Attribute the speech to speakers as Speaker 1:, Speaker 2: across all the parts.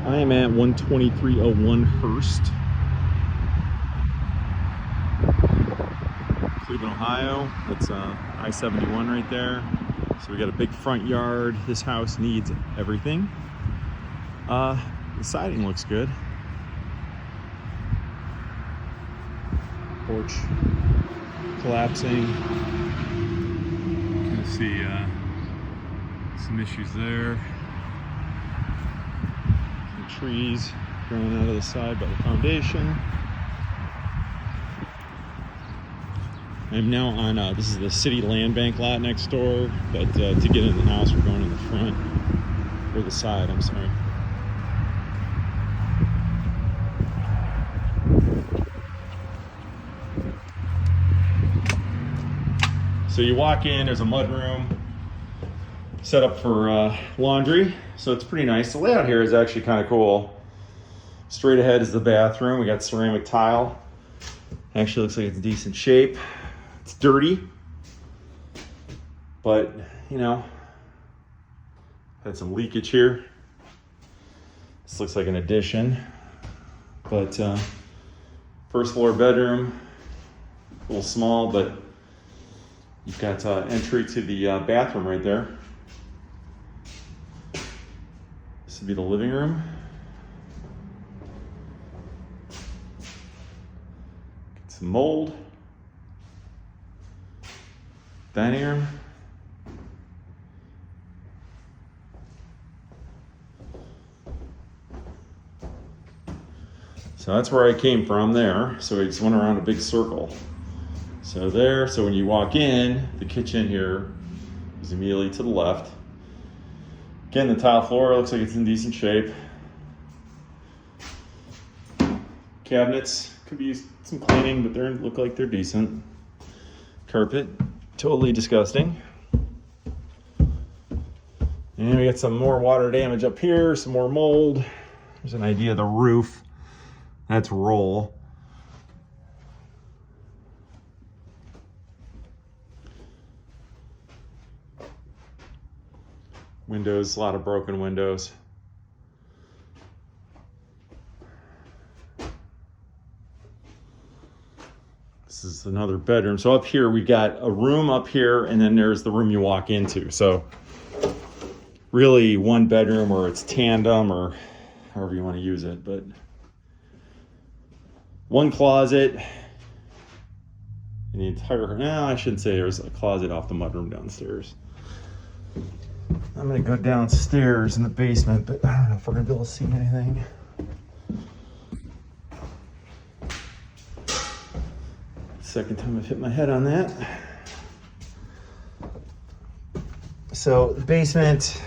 Speaker 1: I am at 12301 Hirst, Cleveland, Ohio. That's I-71 right there. So we got a big front yard. This house needs everything. The siding looks good. Porch collapsing. You can see some issues there. Some trees growing out of the side by the foundation. I'm now on, this is the city land bank lot next door, but to get in the house, we're going in the front, or the side, I'm sorry. So you walk in, there's a mud room set up for laundry, so it's pretty nice. The layout here is actually kind of cool. Straight ahead is the bathroom. We got ceramic tile. Actually looks like it's in decent shape. It's dirty, but you know, had some leakage here. This looks like an addition, but first floor bedroom, a little small, but you've got entry to the bathroom right there. This would be the living room. Get some mold. Dining room. So that's where I came from there. So we just went around a big circle. So there, so when you walk in, the kitchen here is immediately to the left. Again, the tile floor looks like it's in decent shape. Cabinets could be used some cleaning, but they look like they're decent. Carpet. Totally disgusting. And we got some more water damage up here, some more mold. There's an idea of the roof. That's roll. Windows, a lot of broken windows. This is another bedroom. So up here, we got a room up here, and then there's the room you walk into. So really one bedroom, or it's tandem, or however you want to use it. But one closet. And the entire, no, I shouldn't say there's a closet off the mudroom downstairs. I'm gonna go downstairs in the basement, but I don't know if we're gonna be able to see anything. Second time I've hit my head on that. So the basement,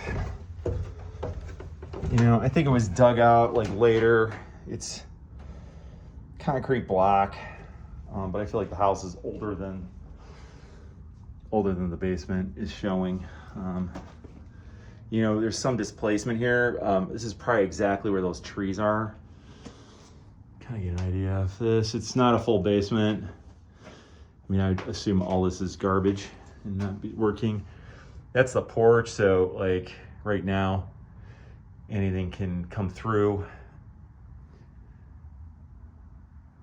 Speaker 1: you know, I think it was dug out like later. It's concrete block, but I feel like the house is older than the basement is showing. You know, there's some displacement here. This is probably exactly where those trees are. Kind of get an idea of this. It's not a full basement. I mean, I assume all this is garbage and not be working. That's the porch, so like right now, anything can come through.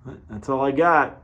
Speaker 1: But that's all I got.